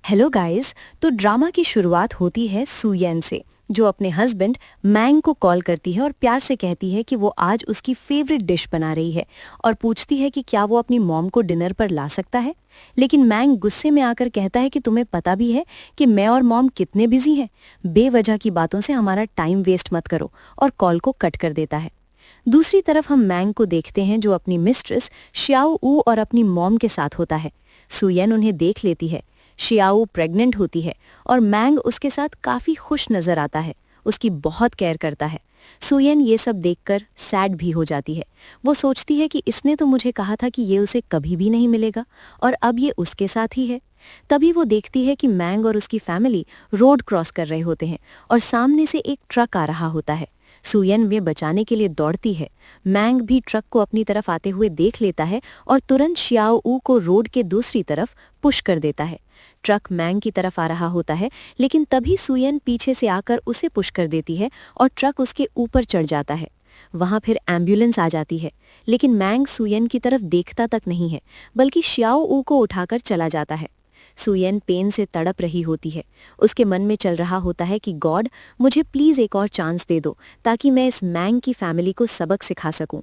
Hello guys. तो drama की शुरुआत होती है सुयेन से, जो अपने हस्बैंड मैंग को कॉल करती है और प्यार से कहती है कि वो आज उसकी फेवरेट डिश बना रही है और पूछती है कि क्या वो अपनी मॉम को डिनर पर ला सकता है। लेकिन मैंग गुस्से में आकर कहता है कि तुम्हें पता भी है कि मैं और मॉम कितने बिजी हैं, बेवजह की बातों से हमारा टाइम वेस्ट मत करो, और कॉल को कट कर देता है। दूसरी तरफ हम मैंग को देखते हैं, जो अपनी मिस्ट्रेस शियाओ ऊ और अपनी मॉम के साथ होता है। सुयेन उन्हें देख लेती है। शियाओ प्रेग्नेंट होती है और मैंग उसके साथ काफी खुश नजर आता है, उसकी बहुत केयर करता है। सुयेन ये सब देखकर सैड भी हो जाती है। वो सोचती है कि इसने तो मुझे कहा था कि ये उसे कभी भी नहीं मिलेगा, और अब ये उसके साथ ही है। तभी वो देखती है कि मैंग और उसकी फैमिली रोड क्रॉस कर रहे होते हैं और सामने से एक ट्रक आ रहा होता है। सुयेन वे बचाने के लिए दौड़ती है। मैंग भी ट्रक को अपनी तरफ आते हुए देख लेता है और तुरंत शियाओ ऊ को रोड के दूसरी तरफ पुश कर देता है। ट्रक मैंग की तरफ आ रहा होता है, लेकिन तभी सुयेन पीछे से आकर उसे पुश कर देती है और ट्रक उसके ऊपर चढ़ जाता है। वहां फिर एम्बुलेंस आ जाती है, लेकिन मैंग सुयेन की तरफ देखता तक नहीं है, बल्कि शियाओ ऊ को उठाकर चला जाता है। सुयेन पेन से तड़प रही होती है। उसके मन में चल रहा होता है कि गॉड, मुझे प्लीज एक और चांस दे दो ताकि मैं इस मैंग की फैमिली को सबक सिखा सकूं।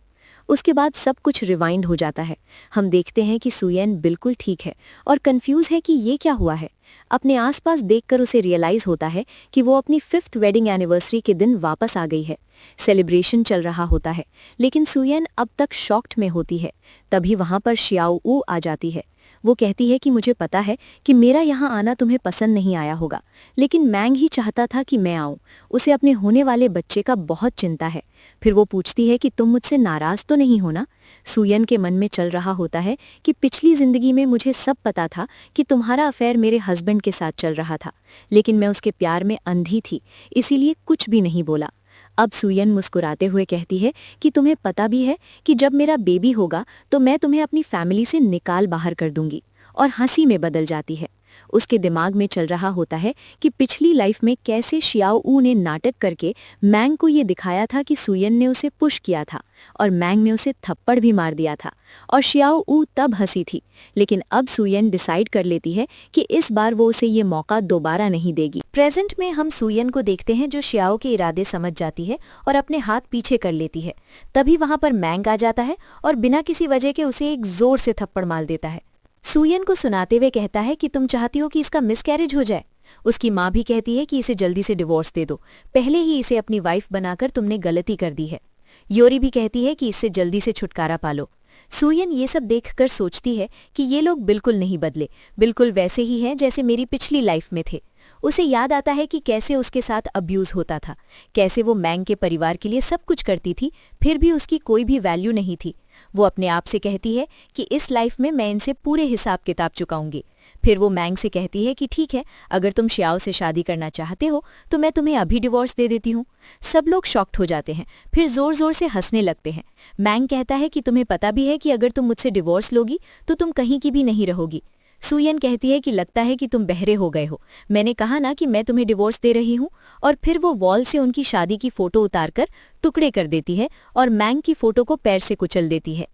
उसके बाद सब कुछ रिवाइंड हो जाता है। हम देखते हैं कि सुयेन बिल्कुल ठीक है और कंफ्यूज है कि ये क्या हुआ है। अपने आसपास देखकर उसे रियलाइज होता है कि वो अपनी 5th वेडिंग एनिवर्सरी के दिन वापस आ गई है। सेलिब्रेशन चल रहा होता है, लेकिन सुयेन अब तक शॉक्ड में होती है। तभी वहां पर शियाओ ऊ आ जाती है। वो कहती है कि मुझे पता है कि मेरा यहाँ आना तुम्हें पसंद नहीं आया होगा, लेकिन मैंग ही चाहता था कि मैं आऊं। उसे अपने होने वाले बच्चे का बहुत चिंता है। फिर वो पूछती है कि तुम मुझसे नाराज तो नहीं हो ना। सुयेन के मन में चल रहा होता है कि पिछली जिंदगी में मुझे सब पता था कि तुम्हारा अफेयर मेरे हस्बैंड के साथ चल रहा था, लेकिन मैं उसके प्यार में अंधी थी, इसीलिए कुछ भी नहीं बोला। अब सुयेन मुस्कुराते हुए कहती है कि तुम्हें पता भी है कि जब मेरा बेबी होगा तो मैं तुम्हें अपनी फैमिली से निकाल बाहर कर दूंगी, और हंसी में बदल जाती है। उसके दिमाग में चल रहा होता है कि पिछली लाइफ में कैसे शियाओ ऊ ने नाटक करके मैंग को ये दिखाया था कि सुयेन ने उसे पुश किया था और मैंग ने उसे थप्पड़ भी मार दिया था, और शियाओ ऊ तब हंसी थी। लेकिन अब सुयेन डिसाइड कर लेती है कि इस बार वो उसे ये मौका दोबारा नहीं देगी। प्रेजेंट में हम सुयेन को देखते हैं, जो शियाओ के इरादे समझ जाती है और अपने हाथ पीछे कर लेती है। तभी वहां पर मैंग आ जाता है और बिना किसी वजह के उसे एक जोर से थप्पड़ मार देता है। सुयेन को सुनाते हुए कहता है कि तुम चाहती हो कि इसका मिसकैरेज हो जाए। उसकी माँ भी कहती है कि इसे जल्दी से डिवोर्स दे दो, पहले ही इसे अपनी वाइफ बनाकर तुमने गलती कर दी है। योरी भी कहती है कि इससे जल्दी से छुटकारा पालो। सुयेन ये सब देखकर सोचती है कि ये लोग बिल्कुल नहीं बदले, बिल्कुल वैसे ही हैं जैसे मेरी पिछली लाइफ में थे। उसे याद आता है कि कैसे उसके साथ अब्यूज होता था, कैसे वो मैंग के परिवार के लिए सब कुछ करती थी, फिर भी उसकी कोई भी वैल्यू नहीं थी। वो अपने आप से कहती है कि इस लाइफ में मैं इनसे पूरे हिसाब किताब चुकाऊंगी। फिर वो मैंग से कहती है कि ठीक है, अगर तुम शियाओ से शादी करना चाहते हो तो मैं तुम्हें अभी डिवोर्स दे देती हूँ। सब लोग शॉक्ड हो जाते हैं, फिर जोर जोर से हंसने लगते हैं। मैंग कहता है कि तुम्हें पता भी है कि अगर तुम मुझसे डिवोर्स लोगी तो तुम कहीं की भी नहीं रहोगी। सुयेन कहती है कि लगता है कि तुम बहरे हो गए हो, मैंने कहा ना कि मैं तुम्हें डिवोर्स दे रही हूँ। और फिर वो वॉल से उनकी शादी की फोटो उतारकर टुकड़े कर देती है और मैंग की फोटो को पैर से कुचल देती है।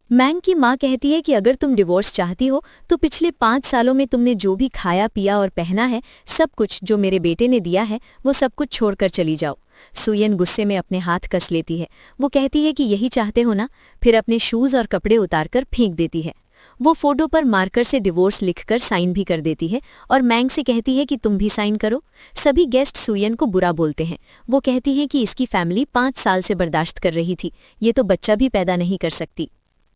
मैंग की माँ कहती है कि अगर तुम डिवोर्स चाहती हो तो पिछले 5 सालों में तुमने जो भी खाया पिया और पहना है, सब कुछ जो मेरे बेटे ने दिया है, वो सब कुछ छोड़कर चली जाओ। सुयेन गुस्से में अपने हाथ कस लेती है। वो कहती है कि यही चाहते हो ना, फिर अपने शूज और कपड़े उतारकर फेंक देती है। वो फोटो पर मार्कर से डिवोर्स लिखकर साइन भी कर देती है और मैंग से कहती है कि तुम भी साइन करो। सभी गेस्ट सुयेन को बुरा बोलते हैं। वो कहती है कि इसकी फैमिली 5 साल से बर्दाश्त कर रही थी, ये तो बच्चा भी पैदा नहीं कर सकती।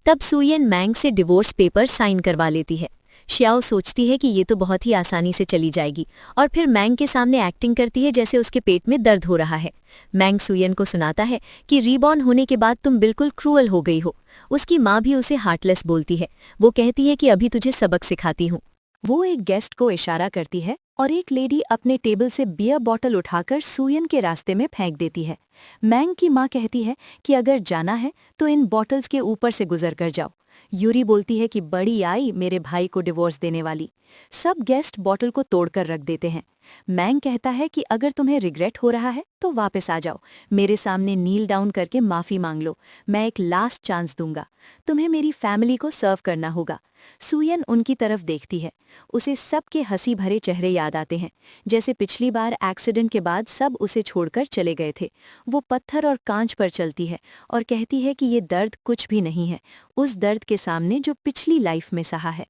तब सुयेन मैंग से डिवोर्स पेपर साइन करवा लेती है। शियाओ सोचती है कि ये तो बहुत ही आसानी से चली जाएगी, और फिर मैंग के सामने एक्टिंग करती है जैसे उसके पेट में दर्द हो रहा है। मैंग सुयेन को सुनाता है कि रीबॉर्न होने के बाद तुम बिल्कुल क्रूअल हो गई हो। उसकी माँ भी उसे हार्टलेस बोलती है। वो कहती है कि अभी तुझे सबक सिखाती हूँ। वो एक गेस्ट को इशारा करती है और एक लेडी अपने टेबल से बियर बॉटल उठाकर सुयेन के रास्ते में फेंक देती है। मैंग की माँ कहती है कि अगर जाना है तो इन बॉटल्स के ऊपर से गुजर कर जाओ। यूरी बोलती है कि बड़ी आई मेरे भाई को डिवोर्स देने वाली। सब गेस्ट बॉटल को तोड़कर रख देते हैं। मैंग कहता है कि अगर तुम्हें रिग्रेट हो रहा है तो वापस आ जाओ, मेरे सामने नील डाउन करके माफी मांग लो, मैं एक लास्ट चांस दूंगा, तुम्हें मेरी फैमिली को सर्व करना होगा। सुयन उनकी तरफ देखती है। उसे सबके हंसी भरे चेहरे याद आते हैं, जैसे पिछली बार एक्सीडेंट के बाद सब उसे छोड़कर चले गए थे। वो पत्थर और कांच पर चलती है और कहती है कि ये दर्द कुछ भी नहीं है उस दर्द के सामने जो पिछली लाइफ में सहा है।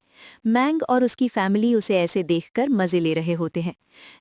मैंग और उसकी फैमिली उसे ऐसे देखकर मजे ले रहे होते हैं।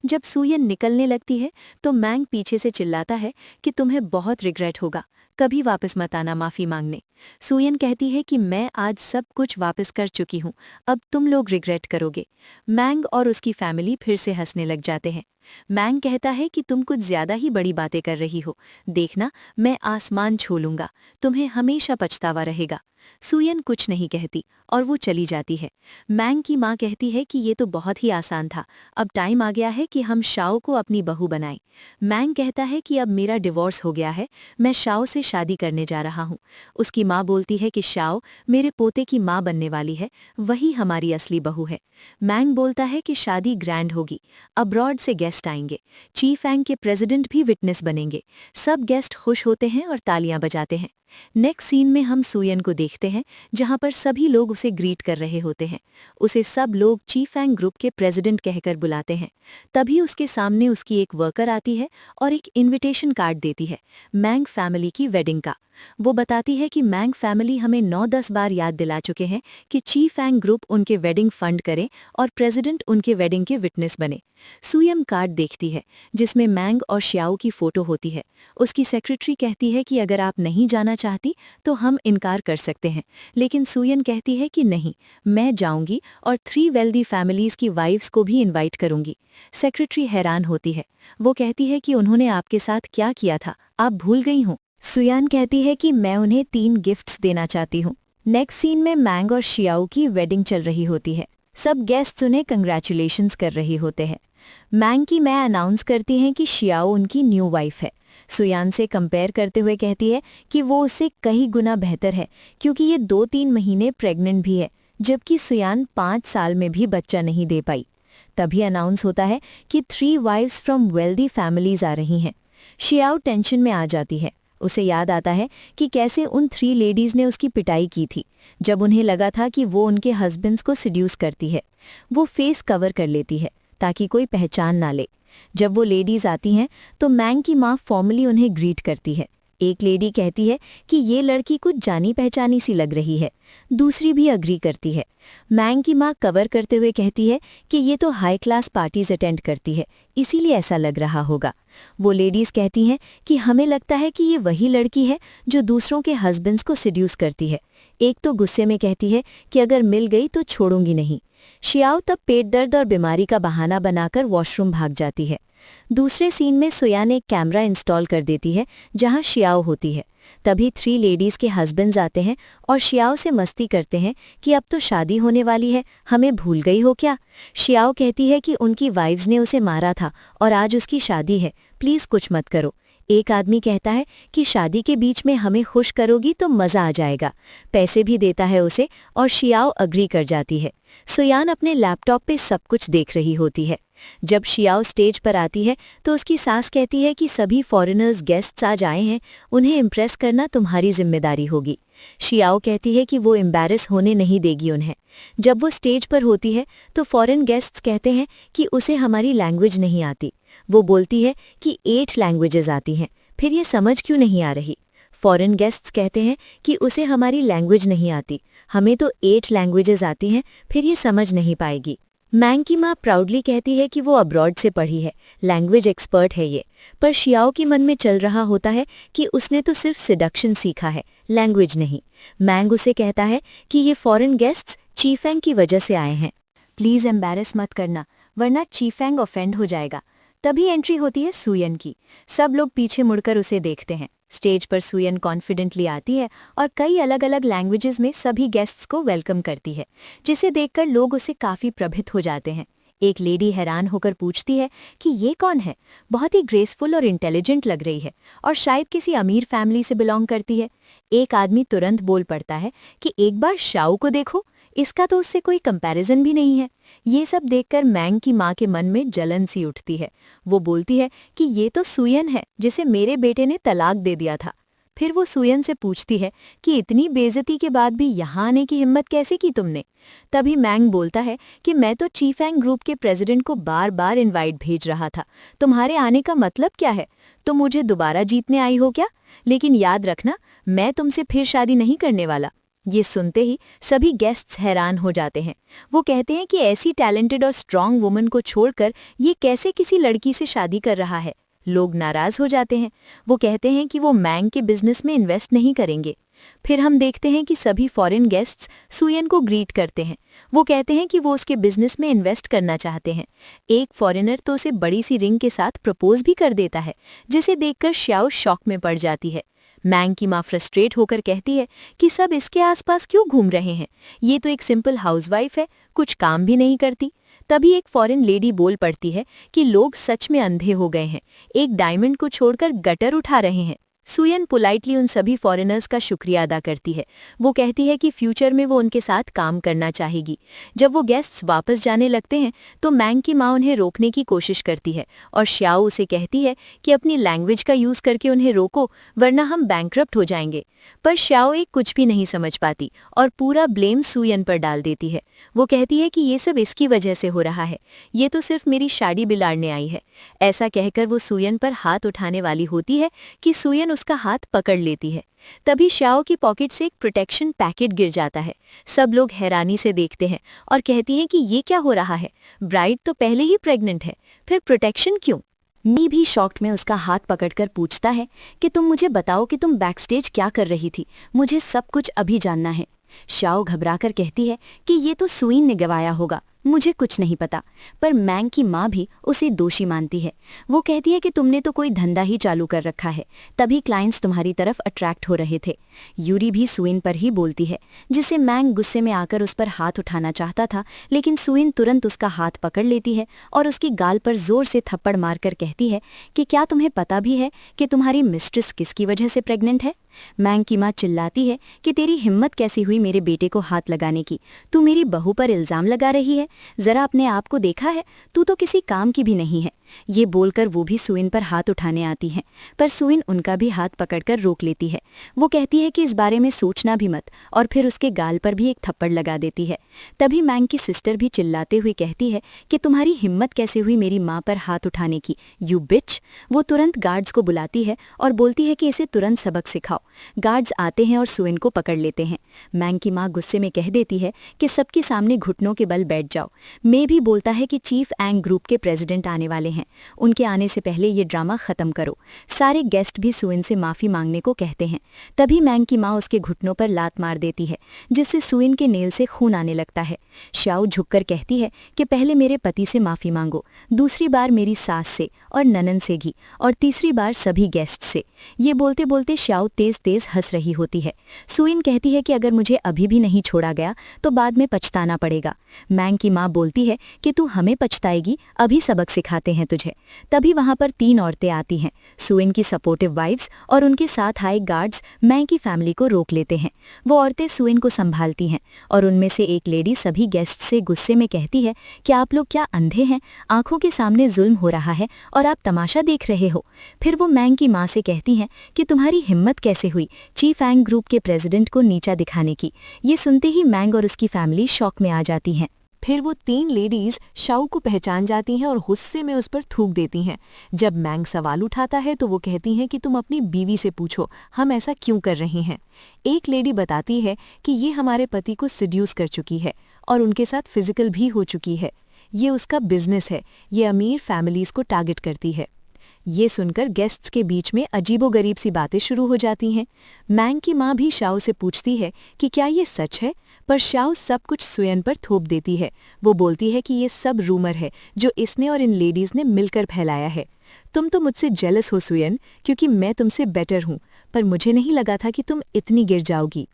जब सुयन निकलने लगती है तो मैंग पीछे से चिल्लाता है कि तुम्हें बहुत रिग्रेट होगा, कभी वापस मत आना माफी मांगने। सुयन कहती है कि मैं आज सब कुछ वापस कर चुकी हूँ, अब तुम लोग रिग्रेट करोगे। मैंग और उसकी फैमिली फिर से हंसने लग जाते हैं। मैंग कहता है कि तुम कुछ ज्यादा ही बड़ी बातें कर रही हो, देखना मैं आसमान छू लूंगा, तुम्हें हमेशा पछतावा रहेगा। सुयन कुछ नहीं कहती और वो चली जाती है। मैंग की माँ कहती है कि ये तो बहुत ही आसान था, अब टाइम आ गया है कि हम शाओ को अपनी बहू बनाएं। मैंग कहता है कि अब मेरा डिवोर्स हो गया है, मैं शाओ से शादी करने जा रहा हूँ। उसकी माँ बोलती है कि शाओ मेरे पोते की माँ बनने वाली है, वही हमारी असली बहू है। मैंग बोलता है कि शादी ग्रैंड होगी, अब्रॉड से गेस्ट आएंगे, चीफ एंग के प्रेसिडेंट भी विटनेस बनेंगे। सब गेस्ट खुश होते हैं और तालियां बजाते हैं। नेक्स्ट सीन में हम सुयन को देखते हैं, जहां पर सभी लोग उसे ग्रीट कर रहे होते हैं। उसे सब लोग चीफ एंग ग्रुप के प्रेसिडेंट कहकर बुलाते हैं। तभी उसके सामने उसकी एक वर्कर आती है और एक इनविटेशन कार्ड देती है, मैंग फैमिली की वेडिंग का। वो बताती है कि मैंग फैमिली हमें 9-10 बार याद दिला चुके हैं कि चीफ एंग ग्रुप उनके वेडिंग फंड करे और प्रेसिडेंट उनके वेडिंग के विटनेस बने। सुयम कार्ड देखती है जिसमें मैंग और श्याओ की फोटो होती है। उसकी सेक्रेटरी कहती है कि अगर आप नहीं जाना चाहती तो हम इनकार कर सकते हैं, लेकिन सुयन कहती है कि नहीं, मैं जाऊंगी और 3 वेल्दी फैमिलीज की वाइफ्स को भी इनवाइट करूंगी। सेक्रेटरी हैरान होती है। वो कहती है कि उन्होंने आपके साथ क्या किया था, आप भूल गई हो। सुयान कहती है कि मैं उन्हें 3 गिफ्ट्स देना चाहती हूँ। नेक्स्ट सीन में मैंग और शियाओ की वेडिंग चल रही होती है। सब गेस्ट्स उन्हें कंग्रेचुलेशंस कर रहे होते हैं। मैंग की मैं अनाउंस करती हैं कि शियाओ उनकी न्यू वाइफ है। सुयान से कंपेयर करते हुए कहती है कि वो उससे कई गुना बेहतर है, क्योंकि ये 2-3 महीने प्रेग्नेंट भी है, जबकि सुयान 5 साल में भी बच्चा नहीं दे पाई। तभी अनाउंस होता है कि 3 वाइफ्स फ्रॉम वेल्दी फैमिलीज आ रही हैं। शियाओ टेंशन में आ जाती है। उसे याद आता है कि कैसे उन 3 लेडीज ने उसकी पिटाई की थी जब उन्हें लगा था कि वो उनके हस्बैंड्स को सिड्यूस करती है। वो फेस कवर कर लेती है ताकि कोई पहचान ना ले। जब वो लेडीज आती हैं तो मैंग की माँ फॉर्मली उन्हें ग्रीट करती है। एक लेडी कहती है कि ये लड़की कुछ जानी पहचानी सी लग रही है, दूसरी भी अग्री करती है। मैंग की माँ कवर करते हुए कहती है कि ये तो हाई क्लास पार्टीज अटेंड करती है, इसीलिए ऐसा लग रहा होगा। वो लेडीज कहती हैं कि हमें लगता है कि ये वही लड़की है जो दूसरों के हस्बैंड्स को सिड्यूस करती है। एक तो गुस्से में कहती है कि अगर मिल गई तो छोड़ूंगी नहीं। शियाओ तब पेट दर्द और बीमारी का बहाना बनाकर वॉशरूम भाग जाती है। दूसरे सीन में सुयान एक कैमरा इंस्टॉल कर देती है जहां शियाओ होती है। तभी 3 लेडीज के हस्बैंड्स आते हैं और शियाओ से मस्ती करते हैं कि अब तो शादी होने वाली है, हमें भूल गई हो क्या। शियाओ कहती है कि उनकी वाइफ्स ने उसे मारा था और आज उसकी शादी है, प्लीज कुछ मत करो। एक आदमी कहता है कि शादी के बीच में हमें खुश करोगी तो मजा आ जाएगा। पैसे भी देता है उसे और शियाओ अग्री कर जाती है। सुयान अपने लैपटॉप पे सब कुछ देख रही होती है। जब शियाओ स्टेज पर आती है तो उसकी सास कहती है कि सभी फॉरेनर्स गेस्ट्स आज आए हैं, उन्हें इम्प्रेस करना तुम्हारी जिम्मेदारी होगी। शियाओ कहती है कि वो एम्बैरेस होने नहीं देगी उन्हें। जब वो स्टेज पर होती है तो फॉरेन गेस्ट्स कहते हैं कि उसे हमारी लैंग्वेज नहीं आती। वो बोलती है कि 8 लैंग्वेजेस आती हैं, फिर ये समझ क्यों नहीं आ रही। फॉरेन गेस्ट्स कहते हैं कि उसे हमारी लैंग्वेज नहीं आती, हमें तो 8 लैंग्वेजेस आती हैं, फिर ये समझ नहीं पाएगी। मैंग की माँ प्राउडली कहती है कि वो अब्रॉड से पढ़ी है, लैंग्वेज एक्सपर्ट है ये। पर शियाओ के मन में चल रहा होता है कि उसने तो सिर्फ सिडक्शन सीखा है, लैंग्वेज नहीं। मैंग उसे कहता है कि ये फॉरेन गेस्ट्स चीफेंग की वजह से आए हैं, प्लीज एम्बैरेस मत करना वरना चीफेंग ऑफेंड हो जाएगा। तभी एंट्री होती है सुयन की। सब लोग पीछे मुड़कर उसे देखते हैं। स्टेज पर सुयन कॉन्फिडेंटली आती है और कई अलग अलग लैंग्वेजेस में सभी गेस्ट्स को वेलकम करती है, जिसे देखकर लोग उसे काफी प्रभावित हो जाते हैं। एक लेडी हैरान होकर पूछती है कि ये कौन है, बहुत ही ग्रेसफुल और इंटेलिजेंट लग रही है और शायद किसी अमीर फैमिली से बिलोंग करती है। एक आदमी तुरंत बोल पड़ता है कि एक बार शाओ को देखो, इसका तो उससे कोई कंपैरिजन भी नहीं है। ये सब देखकर मैंग की माँ के मन में जलन सी उठती है। वो बोलती है कि ये तो सुयन है जिसे मेरे बेटे ने तलाक दे दिया था। फिर वो सुयन से पूछती है कि इतनी बेइज्जती के बाद भी यहाँ आने की हिम्मत कैसे की तुमने। तभी मैंग बोलता है कि मैं तो चीफैंग ग्रुप के प्रेसिडेंट को बार बार इनवाइट भेज रहा था, तुम्हारे आने का मतलब क्या है? तुम मुझे दोबारा जीतने आई हो क्या? लेकिन याद रखना, मैं तुमसे फिर शादी नहीं करने वाला। ये सुनते ही सभी गेस्ट्स हैरान हो जाते हैं। वो कहते हैं कि ऐसी टैलेंटेड और स्ट्रांग वुमन को छोड़कर ये कैसे किसी लड़की से शादी कर रहा है। लोग नाराज हो जाते हैं। वो कहते हैं कि वो मैंग के बिजनेस में इन्वेस्ट नहीं करेंगे। फिर हम देखते हैं कि सभी फॉरेन गेस्ट्स सुयन को ग्रीट करते हैं। वो कहते हैं कि वो उसके बिजनेस में इन्वेस्ट करना चाहते हैं। एक फॉरेनर तो उसे बड़ी सी रिंग के साथ प्रपोज भी कर देता है, जिसे देखकर श्याओ शॉक में पड़ जाती है। मैंग की माँ फ्रस्ट्रेट होकर कहती है कि सब इसके आसपास क्यों घूम रहे हैं, ये तो एक सिंपल हाउसवाइफ है, कुछ काम भी नहीं करती। तभी एक फॉरेन लेडी बोल पड़ती है कि लोग सच में अंधे हो गए हैं, एक डायमंड को छोड़कर गटर उठा रहे हैं। सुयन पोलाइटली उन सभी फॉरेनर्स का शुक्रिया अदा करती है। वो कहती है कि फ्यूचर में वो उनके साथ काम करना चाहेगी। जब वो गेस्ट्स वापस जाने लगते हैं तो मैंग की माँ उन्हें रोकने की कोशिश करती है और श्याओ उसे कहती है कि अपनी लैंग्वेज का यूज़ करके उन्हें रोको, वरना हम बैंकरप्ट हो जाएंगे। पर श्याओ एक कुछ भी नहीं समझ पाती और पूरा ब्लेम सुयन पर डाल देती है। वो कहती है कि ये सब इसकी वजह से हो रहा है, ये तो सिर्फ मेरी शादी बिगाड़ने आई है। ऐसा कहकर वो सुयन पर हाथ उठाने वाली होती है कि सुयन उसका हाथ पकड़ लेती है। तभी श्याओ की पॉकेट से एक प्रोटेक्शन पैकेट गिर जाता है। सब लोग हैरानी से देखते हैं और कहती हैं कि ये क्या हो रहा है, ब्राइड तो पहले ही प्रेग्नेंट है, फिर प्रोटेक्शन क्यों? मी भी शॉक्ड में उसका हाथ पकड़कर पूछता है कि तुम मुझे बताओ कि तुम बैकस्टेज क्या कर रही थी, मुझे सब कुछ अभी जानना है। श्याओ घबराकर कहती है कि ये तो सुइन ने गवाया होगा, मुझे कुछ नहीं पता। पर मैंग की माँ भी उसे दोषी मानती है। वो कहती है कि तुमने तो कोई धंधा ही चालू कर रखा है, तभी क्लाइंट्स तुम्हारी तरफ अट्रैक्ट हो रहे थे। यूरी भी सुइन पर ही बोलती है, जिसे मैंग गुस्से में आकर उस पर हाथ उठाना चाहता था, लेकिन सुइन तुरंत उसका हाथ पकड़ लेती है और उसकी गाल पर जोर से थप्पड़ मारकर कहती है कि क्या तुम्हें पता भी है कि तुम्हारी मिस्ट्रेस किसकी वजह से प्रेग्नेंट है? मैंग की माँ चिल्लाती है कि तेरी हिम्मत कैसी हुई मेरे बेटे को हाथ लगाने की, तू मेरी बहू पर इल्जाम लगा रही है, जरा अपने आप को देखा है, तू तो किसी काम की भी नहीं है। ये बोलकर वो भी सुइन पर हाथ उठाने आती हैं, पर सुइन उनका भी हाथ पकड़कर रोक लेती है। वो कहती है कि इस बारे में सोचना भी मत, और फिर उसके गाल पर भी एक थप्पड़ लगा देती है। तभी मैंग की सिस्टर भी चिल्लाते हुए कहती है कि तुम्हारी हिम्मत कैसे हुई मेरी माँ पर हाथ उठाने की, यू बिच। वो तुरंत गार्ड्स को बुलाती है और बोलती है कि इसे तुरंत सबक सिखाओ। गार्ड्स आते हैं और सुइन को पकड़ लेते हैं। मैंग की माँ गुस्से में कह देती है कि सबके सामने घुटनों के बल बैठ जाओ। मे भी बोलता है कि चीफ एंग ग्रुप के प्रेसिडेंट आने वाले हैं, उनके आने से पहले ये ड्रामा खत्म करो। सारे गेस्ट भी सुइन से माफी मांगने को कहते हैं। तभी मैंग की माँ उसके घुटनों पर लात मार देती है, जिससे सुइन के नेल से खून आने लगता है। श्याओ झुककर कहती है कि पहले मेरे पति से माफी मांगो, दूसरी बार मेरी सास से और ननन से भी, और तीसरी बार सभी गेस्ट से। ये बोलते बोलते श्याओ तेज तेज हंस रही होती है। सुइन कहती है कि अगर मुझे अभी भी नहीं छोड़ा गया तो बाद में पछताना पड़ेगा। मैंग की माँ बोलती है कि तू हमें पछताएगी, अभी सबक सिखाते हैं तुझे। तभी वहां पर 3 औरतें आती हैं, सुइन की सपोर्टिव वाइफ्स, और उनके साथ आए गार्ड्स मैंग की फैमिली को रोक लेते हैं। वो औरतें सुइन को संभालती हैं और उनमें से एक लेडी सभी गेस्ट से गुस्से में कहती है कि आप लोग क्या अंधे हैं, आंखों के सामने जुल्म हो रहा है और आप तमाशा देख रहे हो। फिर वो मैंग की माँ से कहती हैं कि तुम्हारी हिम्मत कैसे हुई चीफ एंग ग्रुप के प्रेसिडेंट को नीचा दिखाने की। ये सुनते ही मैंग और उसकी फैमिली शॉक में आ जाती हैं। फिर वो 3 लेडीज शाओ को पहचान जाती हैं और गुस्से में उस पर थूक देती हैं। जब मैंग सवाल उठाता है तो वो कहती हैं कि तुम अपनी बीवी से पूछो हम ऐसा क्यों कर रहे हैं। एक लेडी बताती है कि ये हमारे पति को सिड्यूस कर चुकी है और उनके साथ फिजिकल भी हो चुकी है। ये उसका बिजनेस है, ये अमीर फैमिलीज को टारगेट करती है। ये सुनकर गेस्ट्स के बीच में अजीबोगरीब सी बातें शुरू हो जाती हैं। मैंग की माँ भी शाओ से पूछती है कि क्या ये सच है, पर शाओ सब कुछ सुयन पर थोप देती है। वो बोलती है कि ये सब रूमर है जो इसने और इन लेडीज ने मिलकर फैलाया है। तुम तो मुझसे जेलस हो सुयन, क्योंकि मैं तुमसे बेटर हूँ, पर मुझे नहीं लगा था कि तुम इतनी गिर जाओगी।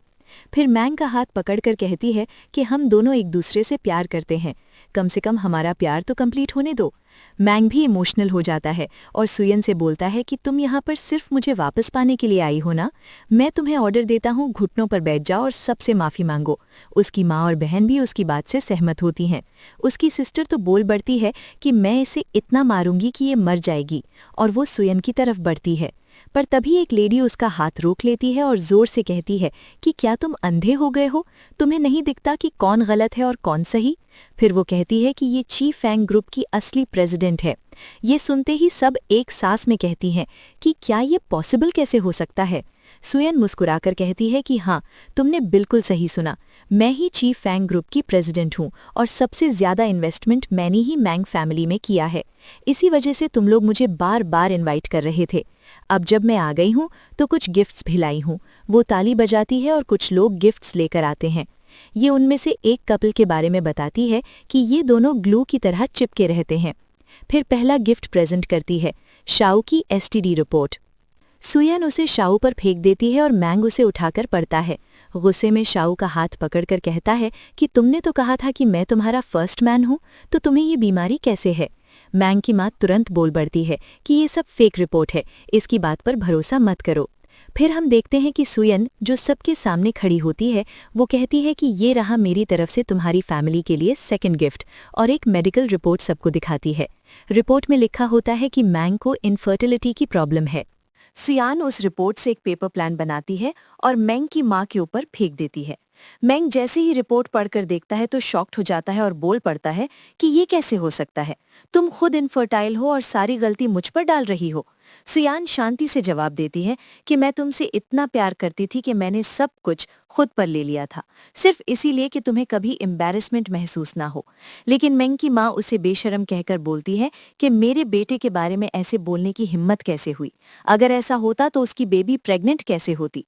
फिर मैंग का हाथ पकड़कर कहती है कि हम दोनों एक दूसरे से प्यार करते हैं। कम से कम हमारा प्यार तो कंप्लीट होने दो। मैंग भी इमोशनल हो जाता है और सुयन से बोलता है कि तुम यहाँ पर सिर्फ मुझे वापस पाने के लिए आई हो ना। मैं तुम्हें ऑर्डर देता हूँ, घुटनों पर बैठ जाओ और सबसे माफ़ी मांगो। उसकी माँ और बहन भी उसकी बात से सहमत होती हैं। उसकी सिस्टर तो बोल बढ़ती है कि मैं इसे इतना मारूंगी कि ये मर जाएगी, और वो सुयन की तरफ बढ़ती है। पर तभी एक लेडी उसका हाथ रोक लेती है और जोर से कहती है कि क्या तुम अंधे हो गए हो? तुम्हें नहीं दिखता कि कौन गलत है और कौन सही? फिर वो कहती है कि ये ची फैंग ग्रुप की असली प्रेसिडेंट है। ये सुनते ही सब एक सांस में कहती हैं कि क्या ये पॉसिबल कैसे हो सकता है? सुयन मुस्कुराकर कहती है कि हाँ, तुमने बिल्कुल सही सुना। मैं ही ची फैंग ग्रुप की प्रेसिडेंट हूँ और सबसे ज्यादा इन्वेस्टमेंट मैंने ही मैंग फैमिली में किया है। इसी वजह से तुम लोग मुझे बार बार इनवाइट कर रहे थे। अब जब मैं आ गई हूँ तो कुछ गिफ्ट्स भी लाई हूँ। वो ताली बजाती है और कुछ लोग गिफ्ट्स लेकर आते हैं। ये उनमें से एक कपल के बारे में बताती है कि ये दोनों ग्लू की तरह चिपके रहते हैं। फिर पहला गिफ्ट प्रेजेंट करती है, शाओ की एसटीडी रिपोर्ट। सुयन उसे शाओ पर फेंक देती है और मैंग उसे उठाकर पढ़ता है। गुस्से में शाओ का हाथ पकड़कर कहता है कि तुमने तो कहा था कि मैं तुम्हारा फर्स्ट मैन हूँ, तो तुम्हें ये बीमारी कैसे है? मैंग की माँ तुरंत बोल बढ़ती है कि ये सब फेक रिपोर्ट है, इसकी बात पर भरोसा मत करो। फिर हम देखते हैं कि सुयन, जो सबके सामने खड़ी होती है, वो कहती है कि ये रहा मेरी तरफ से तुम्हारी फैमिली के लिए सेकंड गिफ्ट, और एक मेडिकल रिपोर्ट सबको दिखाती है। रिपोर्ट में लिखा होता है कि मैंग को इनफर्टिलिटी की प्रॉब्लम है। सुयान उस रिपोर्ट से एक पेपर प्लान बनाती है और मैंग की माँ के ऊपर फेंक देती है। मैंग जैसे ही रिपोर्ट पढ़कर देखता है तो शॉक्ड हो जाता है और बोल पड़ता है कि ये कैसे हो सकता है? तुम खुद इनफर्टाइल हो और सारी गलती मुझ पर डाल रही हो। सुयान शांति से जवाब देती है कि मैं तुमसे इतना प्यार करती थी कि मैंने सब कुछ खुद पर ले लिया था, सिर्फ इसीलिए कि तुम्हें कभी एम्बैरेसमेंट महसूस ना हो। लेकिन मैंग की माँ उसे बेशर्म कहकर बोलती है कि मेरे बेटे के बारे में ऐसे बोलने की हिम्मत कैसे हुई? अगर ऐसा होता तो उसकी बेबी प्रेग्नेंट कैसे होती?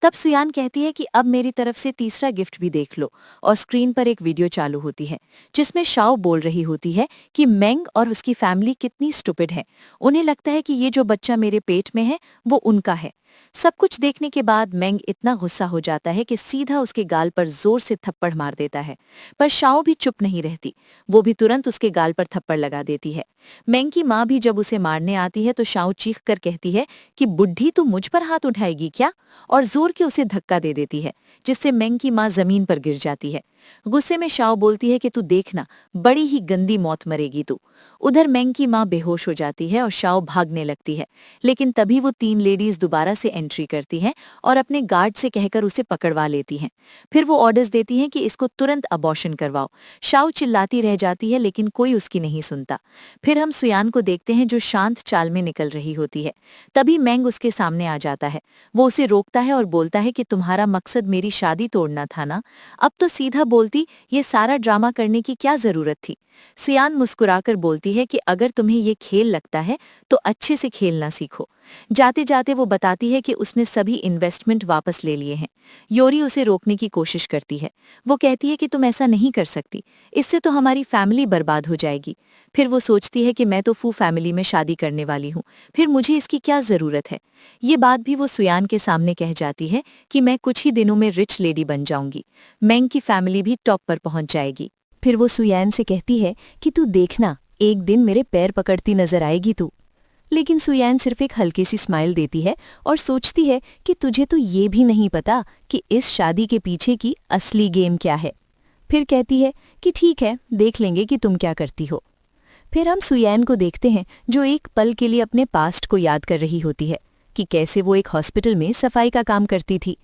तब सुयान कहती है कि अब मेरी तरफ से तीसरा गिफ्ट भी देख लो, और स्क्रीन पर एक वीडियो चालू होती है जिसमें शाओ बोल रही होती है कि मैंग और उसकी फैमिली कितनी स्टूपिड है। उन्हें लगता है कि ये जो बच्चा मेरे पेट में है वो उनका है। सब कुछ देखने के बाद मैंग इतना गुस्सा हो जाता है कि सीधा उसके गाल पर जोर से थप्पड़ मार देता है। पर शाओ भी चुप नहीं रहती, वो भी तुरंत उसके गाल पर थप्पड़ लगा देती है। मैंग की माँ भी जब उसे मारने आती है तो शाओ चीख कर कहती है कि बुढ़ी तू मुझ पर हाथ उठाएगी क्या, और जोर के उसे धक्का दे देती है, जिससे मैंग की माँ जमीन पर गिर जाती है। गुस्से में शाओ बोलती है कि तू देखना, बड़ी ही गंदी मौत मरेगी तू। उधर मैंग की माँ बेहोश हो जाती है और शाओ भागने लगती है, लेकिन तभी वो तीन लेडीज दोबारा से एंट्री करती हैं और अपने गार्ड से कहकर उसे पकड़वा लेती हैं। फिर वो ऑर्डर्स देती हैं कि इसको तुरंत अबॉर्शन करवाओ। शाओ चिल्लाती रह जाती है लेकिन कोई उसकी नहीं सुनता। फिर हम सुयान को देखते हैं जो शांत चाल में निकल रही होती है। तभी मैंग उसके सामने आ जाता है। वो उसे रोकता है और बोलता है कि तुम्हारा मकसद मेरी शादी तोड़ना था ना? अब तो सीधा बोलती, ये सारा ड्रामा करने की क्या जरूरत थी? सुयान मुस्कुराकर बोलती है कि अगर तुम्हें ये खेल लगता है तो अच्छे से खेलना सीखो। जाते जाते वो बताती है कि उसने सभी इन्वेस्टमेंट वापस ले लिए हैं। योरी उसे रोकने की कोशिश करती है। वो कहती है कि तुम ऐसा नहीं कर सकती, इससे तो हमारी फैमिली बर्बाद हो जाएगी। फिर वो सोचती है कि मैं तो फू फैमिली में शादी करने वाली हूँ, फिर मुझे इसकी क्या जरूरत है? ये बात भी वो सुयान के सामने कह जाती है कि मैं कुछ ही दिनों में रिच लेडी बन जाऊंगी, मैंग की फैमिली भी टॉप पर पहुंच जाएगी। फिर वो सुयान से कहती है कि तू देखना, एक दिन मेरे पैर पकड़ती नजर आएगी तू। लेकिन सुयान सिर्फ एक हल्की सी स्माइल देती है और सोचती है कि तुझे तो ये भी नहीं पता कि इस शादी के पीछे की असली गेम क्या है। फिर कहती है कि ठीक है, देख लेंगे कि तुम क्या करती हो। फिर हम सुयान को देखते हैं जो एक पल के लिए अपने पास्ट को याद कर रही होती है कि कैसे वो एक हॉस्पिटल में सफाई का काम करती थी।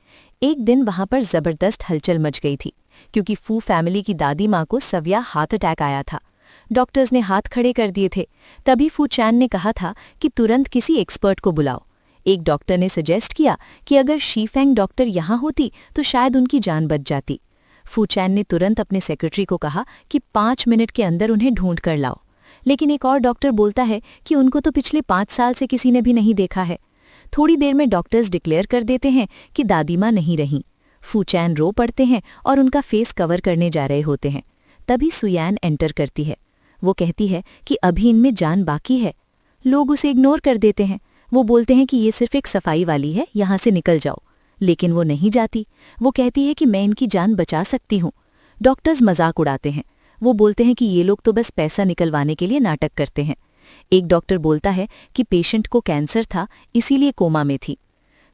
एक दिन वहां पर जबरदस्त हलचल मच गई थी क्योंकि फू फैमिली की दादी माँ को सविया हार्ट अटैक आया था। डॉक्टर्स ने हाथ खड़े कर दिए थे। तभी फू चैन ने कहा था कि तुरंत किसी एक्सपर्ट को बुलाओ। एक डॉक्टर ने सजेस्ट किया कि अगर शीफेंग डॉक्टर यहाँ होती तो शायद उनकी जान बच जाती। फू चैन ने तुरंत अपने सेक्रेटरी को कहा कि 5 मिनट के अंदर उन्हें ढूंढ कर लाओ। लेकिन एक और डॉक्टर बोलता है कि उनको तो पिछले 5 साल से किसी ने भी नहीं देखा है। थोड़ी देर में डॉक्टर्स डिक्लेयर कर देते हैं कि दादी माँ नहीं रहीं। फू चैन रो पड़ते हैं और उनका फेस कवर करने जा रहे होते हैं। तभी सुयान एंटर करती है। वो कहती है कि अभी इनमें जान बाकी है। लोग उसे इग्नोर कर देते हैं। वो बोलते हैं कि ये सिर्फ एक सफाई वाली है, यहाँ से निकल जाओ। लेकिन वो नहीं जाती। वो कहती है कि मैं इनकी जान बचा सकती हूँ। डॉक्टर्स मजाक उड़ाते हैं। वो बोलते हैं कि ये लोग तो बस पैसा निकलवाने के लिए नाटक करते हैं। एक डॉक्टर बोलता है कि पेशेंट को कैंसर था, इसीलिए कोमा में थी।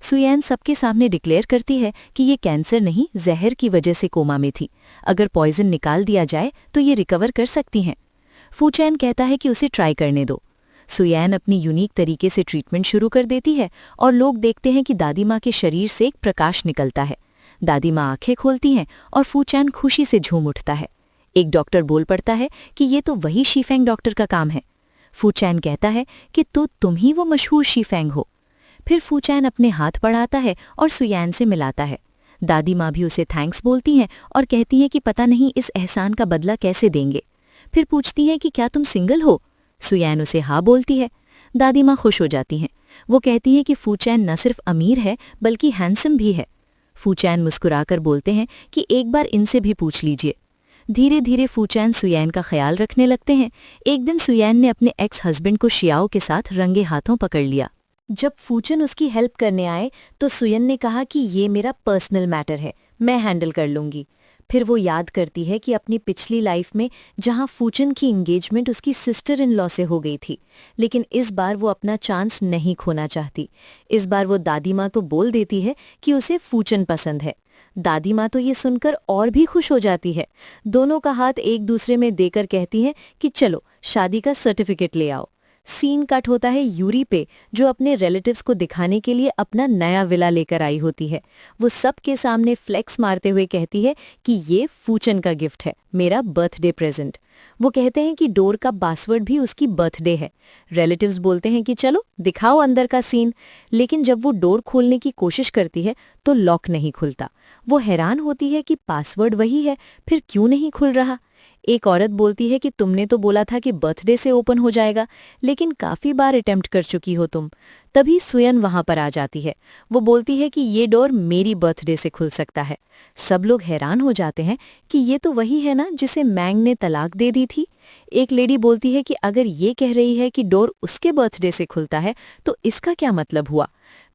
सुयैन सबके सामने डिक्लेयर करती है कि ये कैंसर नहीं, जहर की वजह से कोमा में थी। अगर पॉइजन निकाल दिया जाए तो ये रिकवर कर सकती हैं। फूचैन कहता है कि उसे ट्राई करने दो। सुयैन अपनी यूनिक तरीके से ट्रीटमेंट शुरू कर देती है और लोग देखते हैं कि दादी माँ के शरीर से एक प्रकाश निकलता है। दादी माँ आंखें खोलती हैं और फूचैन खुशी से झूम उठता है। एक डॉक्टर बोल पड़ता है कि ये तो वही शीफेंग डॉक्टर का काम है। फूचैन कहता है कि तो तुम ही वो मशहूर शीफेंग हो। फिर फूचैन अपने हाथ बढ़ाता है और सुयैन से मिलाता है। दादी माँ भी उसे थैंक्स बोलती हैं और कहती हैं कि पता नहीं इस एहसान का बदला कैसे देंगे। फिर पूछती हैं कि क्या तुम सिंगल हो? सुयैन उसे हाँ बोलती है। दादी माँ खुश हो जाती हैं। वो कहती हैं कि फूचैन न सिर्फ अमीर है बल्कि हैंडसम भी है। फूचैन मुस्कुराकर बोलते हैं कि एक बार इनसे भी पूछ लीजिए। धीरे धीरे फूचैन सुयैन का ख्याल रखने लगते हैं। एक दिन सुयैन ने अपने एक्स हस्बैंड को शियाओ के साथ रंगे हाथों पकड़ लिया। जब फूचैन उसकी हेल्प करने आए तो सुयैन ने कहा कि ये मेरा पर्सनल मैटर है, मैं हैंडल कर लूंगी। फिर वो याद करती है कि अपनी पिछली लाइफ में जहां फूचैन की एंगेजमेंट उसकी सिस्टर इन लॉ से हो गई थी, लेकिन इस बार वो अपना चांस नहीं खोना चाहती। इस बार वो दादी माँ तो बोल देती है कि उसे फूचैन पसंद है। दादी माँ तो ये सुनकर और भी खुश हो जाती है। दोनों का हाथ एक दूसरे में देकर कहती हैं कि चलो शादी का सर्टिफिकेट ले आओ। सीन कट होता है यूरी पे, जो अपने रिलेटिव्स को दिखाने के लिए अपना नया विला लेकर आई होती है। वो सबके सामने फ्लेक्स मारते हुए कहती है कि ये फूचैन का गिफ्ट है, मेरा बर्थडे प्रेजेंट। वो कहते हैं कि डोर का पासवर्ड भी उसकी बर्थडे है। रिलेटिव्स बोलते हैं कि चलो दिखाओ अंदर का सीन, लेकिन जब वो डोर खोलने की कोशिश करती है तो लॉक नहीं खुलता। वो हैरान होती है कि पासवर्ड वही है, फिर क्यों नहीं खुल रहा। एक औरत बोलती है कि तुमने तो बोला था कि बर्थडे से ओपन हो जाएगा, लेकिन काफी बार अटेम्प्ट कर चुकी हो तुम। तभी सुयैन वहां पर आ जाती है। वो बोलती है कि ये डोर मेरी बर्थडे से खुल सकता है। सब लोग हैरान हो जाते हैं कि ये तो वही है ना जिसे मैंग ने तलाक दे दी थी। एक लेडी बोलती है कि अगर ये कह रही है कि डोर उसके बर्थडे से खुलता है तो इसका क्या मतलब हुआ।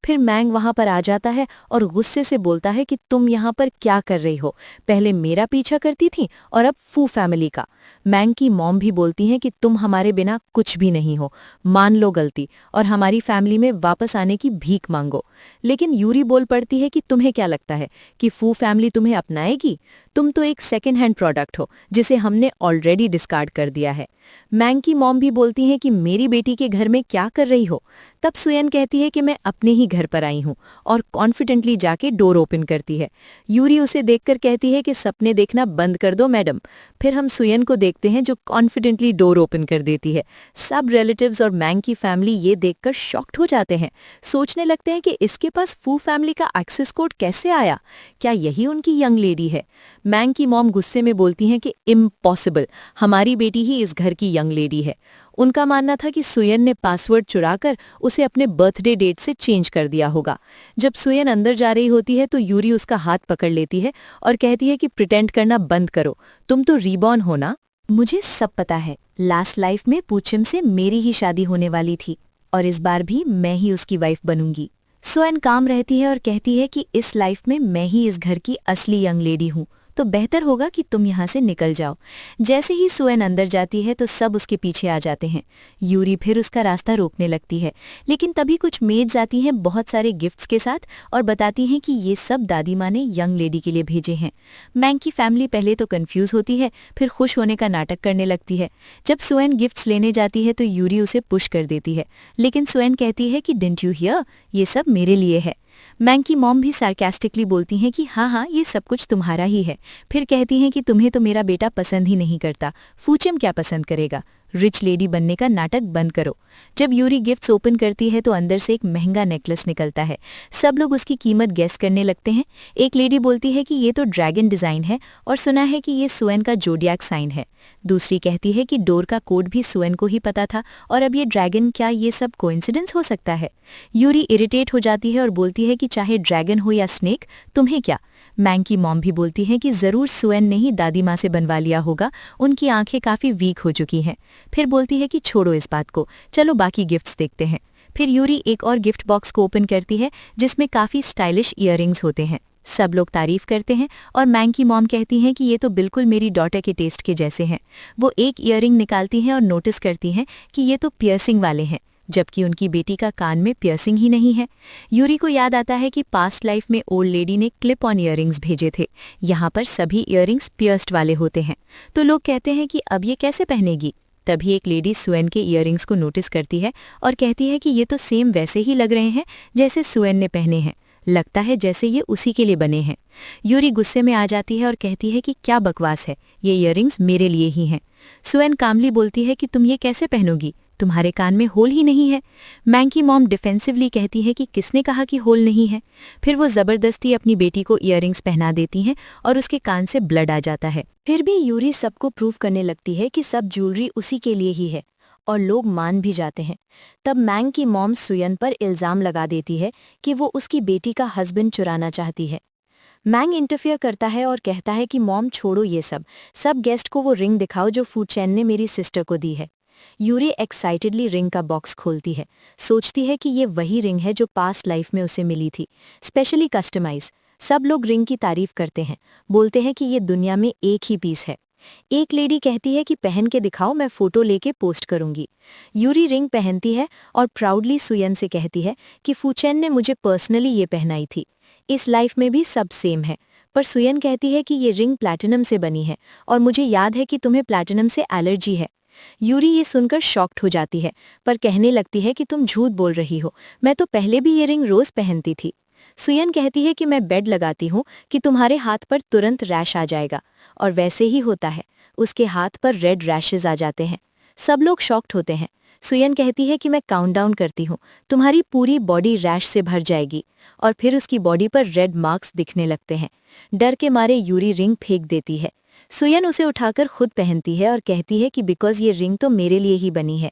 फिर मैंग वहां पर आ जाता है और गुस्से से बोलता है कि तुम यहाँ पर क्या कर रही हो, पहले मेरा पीछा करती थी और अब फू फैमिली का। मैंग की मॉम भी बोलती हैं कि तुम हमारे बिना कुछ भी नहीं हो, मान लो गलती और हमारी फैमिली में वापस आने की भीख मांगो। लेकिन यूरी बोल पड़ती है कि तुम्हें क्या लगता है कि फू फैमिली तुम्हें अपनाएगी? तुम तो एक सेकेंड हैंड प्रोडक्ट हो जिसे हमने ऑलरेडी डिस्कार्ड कर दिया है। मैंग की मॉम भी बोलती हैं कि मेरी बेटी के घर में क्या कर रही हो। तब सुयैन कहती है कि मैं अपने ही घर पर आई हूँ और कॉन्फिडेंटली जाके डोर ओपन करती है। यूरी उसे देखकर कहती है कि सपने देखना बंद कर दो मैडम। फिर हम सुयैन को देखते हैं जो कॉन्फिडेंटली डोर ओपन कर देती है। सब रिलेटिव्स और मैंग की फैमिली ये देखकर शॉक्ड हो जाते हैं। सोचने लगते हैं कि इसके पास फू फैमिली का एक्सेस कोड कैसे आया, क्या यही उनकी यंग लेडी है? मैंग की मॉम गुस्से में बोलती हैं कि इम्पॉसिबल, हमारी बेटी ही इस घर की यंग लेडी है। उनका मानना था कि सुयैन ने पासवर्ड चुराकर उसे अपने बर्थडे डेट से चेंज कर दिया होगा। जब सुयैन अंदर जा रही होती है तो यूरी उसका हाथ पकड़ लेती है और कहती है कि प्रिटेंड करना बंद करो, तुम तो रीबॉर्न हो ना। मुझे सब पता है, लास्ट लाइफ में पूचिम से मेरी ही शादी होने वाली थी और इस बार भी मैं ही उसकी वाइफ बनूंगी। सुयैन काम रहती है और कहती है कि इस लाइफ में मैं ही इस घर की असली यंग लेडी हूँ, तो बेहतर होगा कि तुम यहाँ से निकल जाओ। जैसे ही सुयैन अंदर जाती है तो सब उसके पीछे आ जाते हैं। यूरी फिर उसका रास्ता रोकने लगती है, लेकिन तभी कुछ मेड्स आती हैं बहुत सारे गिफ्ट्स के साथ और बताती हैं कि ये सब दादी माँ ने यंग लेडी के लिए भेजे हैं। मैंग की फैमिली पहले तो कंफ्यूज होती है, फिर खुश होने का नाटक करने लगती है। जब सुयैन गिफ्ट्स लेने जाती है तो यूरी उसे पुश कर देती है, लेकिन सुयैन कहती है कि डिडंट यू हियर, ये सब मेरे लिए है। मैंग की मॉम भी सार्कास्टिकली बोलती हैं कि हाँ ये सब कुछ तुम्हारा ही है। फिर कहती हैं कि तुम्हें तो मेरा बेटा पसंद ही नहीं करता, फूचिम क्या पसंद करेगा, रिच लेडी बनने का नाटक बंद करो। जब यूरी गिफ्ट्स ओपन करती है तो अंदर से एक महंगा नेकलेस निकलता है। सब लोग उसकी कीमत गेस करने लगते हैं। एक लेडी बोलती है कि ये तो ड्रैगन डिजाइन है और सुना है कि ये सुयैन का जोडियाक साइन है। दूसरी कहती है कि डोर का कोड भी सुयैन को ही पता था और अब ये ड्रैगन, क्या ये सब कोइंसिडेंस हो सकता है? यूरी इरिटेट हो जाती है और बोलती है कि चाहे ड्रैगन हो या स्नेक, तुम्हें क्या? मैंग की मॉम भी बोलती है कि जरूर सुयैन ने ही दादी माँ से बनवा लिया होगा, उनकी आंखें काफी वीक हो चुकी हैं। फिर बोलती है कि छोड़ो इस बात को, चलो बाकी गिफ्ट्स देखते हैं। फिर यूरी एक और गिफ्ट बॉक्स को ओपन करती है जिसमें काफी स्टाइलिश ईयररिंग्स होते हैं। सब लोग तारीफ करते हैं और मैंग की मॉम कहती हैं कि ये तो बिल्कुल मेरी डॉटर के टेस्ट के जैसे हैं। वो एक ईयरिंग निकालती हैं और नोटिस करती हैं कि ये तो पियर्सिंग वाले हैं, जबकि उनकी बेटी का कान में पियर्सिंग ही नहीं है। यूरी को याद आता है कि पास्ट लाइफ में ओल्ड लेडी ने क्लिप ऑन ईयरिंग्स भेजे थे। यहाँ पर सभी ईयरिंग्स पियर्स्ड वाले होते हैं, तो लोग कहते हैं कि अब ये कैसे पहनेगी। तभी एक लेडी सुएन के ईयरिंग्स को नोटिस करती है और कहती है कि ये तो सेम वैसे ही लग रहे हैं जैसे सुएन ने पहने हैं, लगता है जैसे ये उसी के लिए बने हैं। यूरी गुस्से में आ जाती है और कहती है कि क्या बकवास है, ये ईयरिंग्स मेरे लिए ही हैं। सुएन कामली बोलती है कि तुम ये कैसे पहनोगी, तुम्हारे कान में होल ही नहीं है। मैंग की मॉम डिफेंसिवली कहती है कि किसने कहा कि होल नहीं है। फिर वो जबरदस्ती अपनी बेटी को ईयरिंग्स पहना देती हैं और उसके कान से ब्लड आ जाता है। फिर भी यूरी सबको प्रूव करने लगती है कि सब ज्वेलरी उसी के लिए ही है और लोग मान भी जाते हैं। तब मैंग की मॉम सुयन पर इल्जाम लगा देती है कि वो उसकी बेटी का हस्बैंड चुराना चाहती है। मैंग इंटरफियर करता है और कहता है कि मॉम छोड़ो ये सब गेस्ट को वो रिंग दिखाओ जो फू चैन ने मेरी सिस्टर को दी है। यूरी एक्साइटेडली रिंग का बॉक्स खोलती है, सोचती है कि ये वही रिंग है जो पास्ट लाइफ में उसे मिली थी, स्पेशली कस्टमाइज। सब लोग रिंग की तारीफ करते हैं, बोलते हैं कि ये दुनिया में एक ही पीस है। एक लेडी कहती है कि पहन के दिखाओ, मैं फोटो लेके पोस्ट करूंगी। यूरी रिंग पहनती है और प्राउडली सुयन से कहती है कि फूचैन ने मुझे पर्सनली ये पहनाई थी। इस लाइफ में भी सब सेम है, पर सुयन कहती है कि ये रिंग प्लैटिनम से बनी है और मुझे याद है कि तुम्हें प्लैटिनम से एलर्जी है। यूरी ये सुनकर शॉक्ड हो जाती है, पर कहने लगती है कि तुम झूठ बोल रही हो, मैं तो पहले भी ये रिंग रोज पहनती थी। सुयन कहती है कि मैं बेड लगाती हूँ कि तुम्हारे हाथ पर तुरंत रैश आ जाएगा, और वैसे ही होता है, उसके हाथ पर रेड रैशेज आ जाते हैं। सब लोग शॉक्ड होते हैं। सुयन कहती है कि मैं काउंटडाउन करती हूँ, तुम्हारी पूरी बॉडी रैश से भर जाएगी, और फिर उसकी बॉडी पर रेड मार्क्स दिखने लगते हैं। डर के मारे यूरी रिंग फेंक देती है। सुयन उसे उठाकर खुद पहनती है और कहती है कि बिकॉज ये रिंग तो मेरे लिए ही बनी है।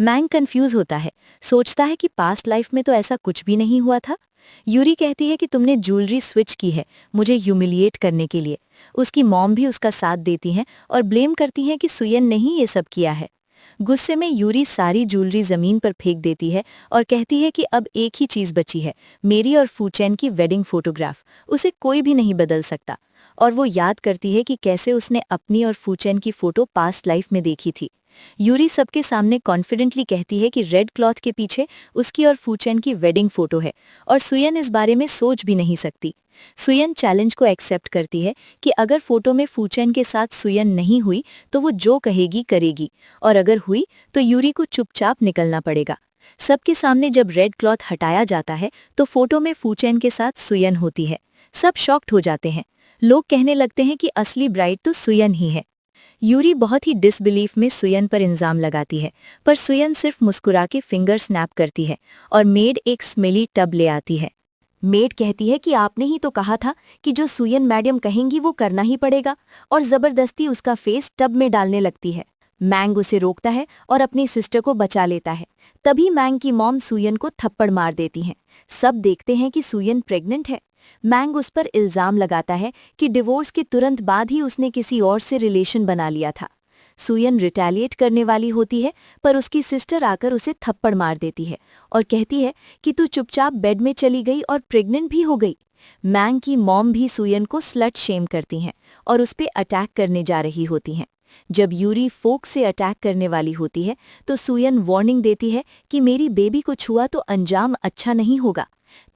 मैंग कंफ्यूज होता है, सोचता है कि पास्ट लाइफ में तो ऐसा कुछ भी नहीं हुआ था। यूरी कहती है कि तुमने ज्वेलरी स्विच की है मुझे ह्यूमिलिएट करने के लिए। उसकी मॉम भी उसका साथ देती हैं और ब्लेम करती हैं कि सुयन ने ही ये सब किया है। गुस्से में यूरी सारी ज्वेलरी जमीन पर फेंक देती है और कहती है कि अब एक ही चीज बची है, मेरी और फूचैन की वेडिंग फोटोग्राफ, उसे कोई भी नहीं बदल सकता। और वो याद करती है कि कैसे उसने अपनी और फूचैन की फोटो पास्ट लाइफ में देखी थी। यूरी सबके सामने कॉन्फिडेंटली कहती है कि रेड क्लॉथ के पीछे उसकी और फूचैन की वेडिंग फोटो है और सुयन इस बारे में सोच भी नहीं सकती। सुयन चैलेंज को एक्सेप्ट करती है कि अगर फोटो में फूचैन के साथ सुयन नहीं हुई तो वो जो कहेगी करेगी, और अगर हुई तो यूरी को चुपचाप निकलना पड़ेगा। सबके सामने जब रेड क्लॉथ हटाया जाता है तो फोटो में फूचैन के साथ सुयन होती है। सब शॉक्ड हो जाते हैं। लोग कहने लगते हैं कि असली ब्राइड तो सुयन ही है। यूरी बहुत ही डिसबिलीफ में सुयन पर इल्जाम लगाती है, पर सुयन सिर्फ मुस्कुरा के फिंगर स्नैप करती है और मेड एक स्मेली टब ले आती है। मेड कहती है कि आपने ही तो कहा था कि जो सुयन मैडम कहेंगी वो करना ही पड़ेगा, और जबरदस्ती उसका फेस टब में डालने लगती है। मैंग उसे रोकता है और अपनी सिस्टर को बचा लेता है। तभी मैंग की मॉम सुयन को थप्पड़ मार देती हैं। सब देखते हैं कि सुयन प्रेग्नेंट है। मैंग उस पर इल्जाम लगाता है कि डिवोर्स के तुरंत बाद ही उसने किसी और से रिलेशन बना लिया था। सुयन रिटेलिएट करने वाली होती है, पर उसकी सिस्टर आकर उसे थप्पड़ मार देती है और कहती है कि तू चुपचाप बेड में चली गई और प्रेग्नेंट भी हो गई। मैंग की मॉम भी सुयन को स्लट शेम करती हैं और उस पे अटैक करने जा रही होती हैं। जब यूरी फोक से अटैक करने वाली होती है तो सुयन वार्निंग देती है कि मेरी बेबी को छुआ तो अंजाम अच्छा नहीं होगा।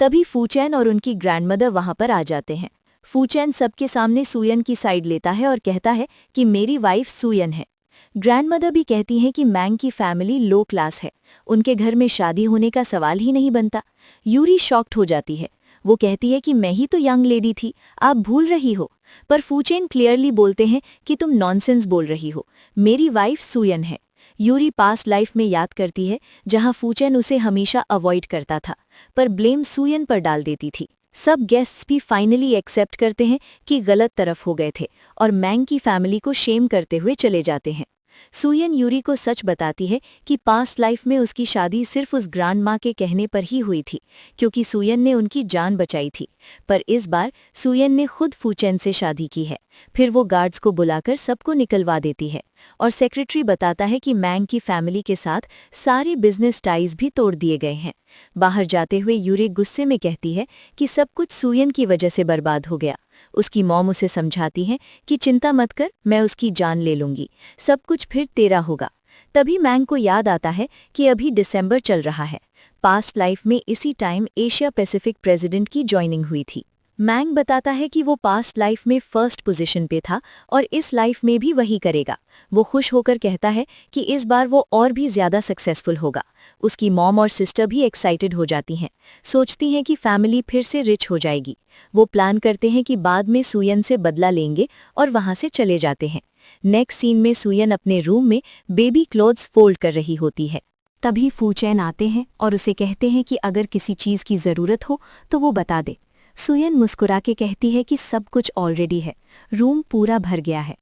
तभी फूचैन और उनकी ग्रैंडमदर वहां पर आ जाते हैं। फूचैन सबके सामने सुयन की साइड लेता है और कहता है कि मेरी वाइफ सुयन है। ग्रैंडमदर भी कहती हैं कि मैंग की फैमिली लो क्लास है, उनके घर में शादी होने का सवाल ही नहीं बनता। यूरी शॉक्ड हो जाती है। वो कहती है कि मैं ही तो यंग लेडी थी, आप भूल रही हो। पर फूचैन क्लियरली बोलते हैं कि तुम नॉनसेंस बोल रही हो, मेरी वाइफ सुयन है। यूरी पास्ट लाइफ में याद करती है जहां फूचैन उसे हमेशा अवॉइड करता था, पर ब्लेम सुयन पर डाल देती थी। सब गेस्ट्स भी फाइनली एक्सेप्ट करते हैं कि गलत तरफ हो गए थे और मैंग की फैमिली को शेम करते हुए चले जाते हैं। सुयन यूरी को सच बताती है कि पास्ट लाइफ में उसकी शादी सिर्फ उस ग्रांड माँ के कहने पर ही हुई थी, क्योंकि सुयन ने उनकी जान बचाई थी। पर इस बार सुयन ने खुद फूचेन से शादी की है। फिर वो गार्ड्स को बुलाकर सबको निकलवा देती है और सेक्रेटरी बताता है कि मैंग की फैमिली के साथ सारे बिजनेस टाइज भी तोड़ दिए गए हैं। बाहर जाते हुए यूरी गुस्से में कहती है कि सब कुछ सुयन की वजह से बर्बाद हो गया। उसकी मॉम उसे समझाती है कि चिंता मत कर, मैं उसकी जान ले लूंगी, सब कुछ फिर तेरा होगा। तभी मैंग को याद आता है कि अभी दिसंबर चल रहा है। पास्ट लाइफ में इसी टाइम एशिया पैसिफिक प्रेसिडेंट की ज्वाइनिंग हुई थी। मैंग बताता है कि वो पास्ट लाइफ में फर्स्ट पोजीशन पे था और इस लाइफ में भी वही करेगा। वो खुश होकर कहता है कि इस बार वो और भी ज्यादा सक्सेसफुल होगा। उसकी मॉम और सिस्टर भी एक्साइटेड हो जाती हैं, सोचती हैं कि फैमिली फिर से रिच हो जाएगी। वो प्लान करते हैं कि बाद में सुयन से बदला लेंगे और वहां से चले जाते हैं। नेक्स्ट सीन में सुयन अपने रूम में बेबी क्लोथ्स फोल्ड कर रही होती है। तभी फूचैन आते हैं और उसे कहते हैं कि अगर किसी चीज की जरूरत हो तो वो बता दे। सुयन मुस्कुरा के कहती है कि सब कुछ ऑलरेडी है, रूम पूरा भर गया है।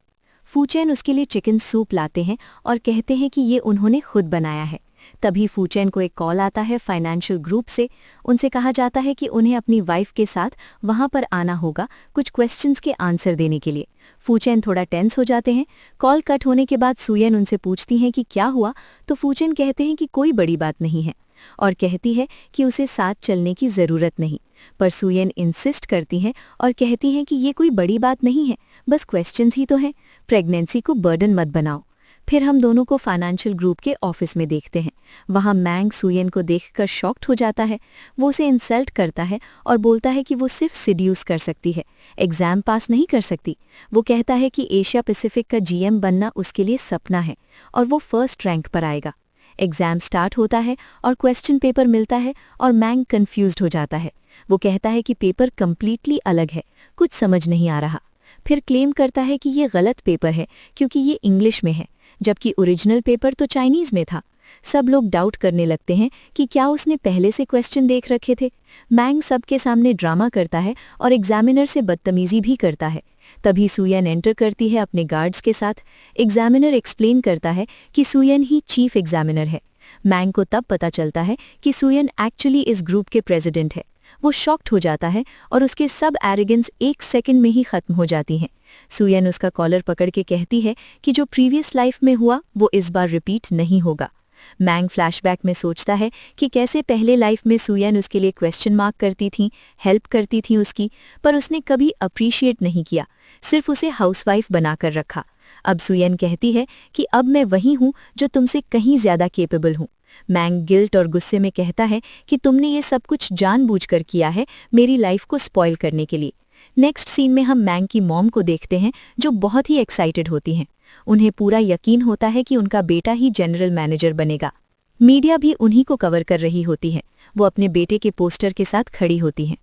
फूचैन उसके लिए चिकन सूप लाते हैं और कहते हैं कि ये उन्होंने खुद बनाया है। तभी फूचैन को एक कॉल आता है फाइनेंशियल ग्रुप से। उनसे कहा जाता है कि उन्हें अपनी वाइफ के साथ वहां पर आना होगा कुछ क्वेश्चंस के आंसर देने के लिए। फूचैन थोड़ा टेंस हो जाते हैं। कॉल कट होने के बाद सुयन उनसे पूछती हैं कि क्या हुआ, तो फूचैन कहते हैं कि कोई बड़ी बात नहीं है और कहती है कि उसे साथ चलने की ज़रूरत नहीं। पर सुयन इंसिस्ट करती हैं और कहती हैं कि ये कोई बड़ी बात नहीं है, बस क्वेश्चंस ही तो हैं, प्रेगनेंसी को बर्डन मत बनाओ। फिर हम दोनों को फाइनेंशियल ग्रुप के ऑफिस में देखते हैं। वहाँ मैंग सुयन को देखकर शॉक्ड हो जाता है। वो उसे इंसल्ट करता है और बोलता है कि वो सिर्फ सिड्यूस कर सकती है, एग्जाम पास नहीं कर सकती। वो कहता है कि एशिया पैसिफिक का जीएम बनना उसके लिए सपना है और वो फर्स्ट रैंक पर आएगा। एग्जाम स्टार्ट होता है और क्वेश्चन पेपर मिलता है और मैंग कंफ्यूज्ड हो जाता है। वो कहता है कि पेपर कंप्लीटली अलग है, कुछ समझ नहीं आ रहा। फिर क्लेम करता है कि ये गलत पेपर है क्योंकि ये इंग्लिश में है, जबकि ओरिजिनल पेपर तो चाइनीज में था। सब लोग डाउट करने लगते हैं कि क्या उसने पहले से क्वेश्चन देख रखे थे। मैंग सबके सामने ड्रामा करता है और एग्जामिनर से बदतमीजी भी करता है। तभी सुयन एंटर करती है अपने गार्ड्स के साथ। एग्जामिनर एक्सप्लेन करता है कि सुयन ही चीफ एग्जामिनर है। मैंग को तब पता चलता है कि सुयन एक्चुअली इस ग्रुप के प्रेसिडेंट है। वो शॉक्ड हो जाता है और उसके सब एरोगेंस एक सेकंड में ही खत्म हो जाती हैं। सुयन उसका कॉलर पकड़ के कहती है कि जो प्रीवियस लाइफ में हुआ वो इस बार रिपीट नहीं होगा। मैंग फ्लैशबैक में सोचता है कि कैसे पहले लाइफ में सुयन उसके लिए क्वेश्चन मार्क करती थी, हेल्प करती थी उसकी, पर उसने कभी अप्रिशिएट नहीं किया, सिर्फ उसे हाउसवाइफ बनाकर रखा। अब सुयन कहती है कि अब मैं वही हूँ जो तुमसे कहीं ज्यादा केपेबल हूँ। मैंग गिल्ट और गुस्से में कहता है कि तुमने ये सब कुछ जानबूझकर किया है, मेरी लाइफ को स्पॉइल करने के लिए। नेक्स्ट सीन में हम मैंग की मॉम को देखते हैं जो बहुत ही एक्साइटेड होती हैं। उन्हें पूरा यकीन होता है कि उनका बेटा ही जनरल मैनेजर बनेगा। मीडिया भी उन्हीं को कवर कर रही होती है। वो अपने बेटे के पोस्टर के साथ खड़ी होती हैं।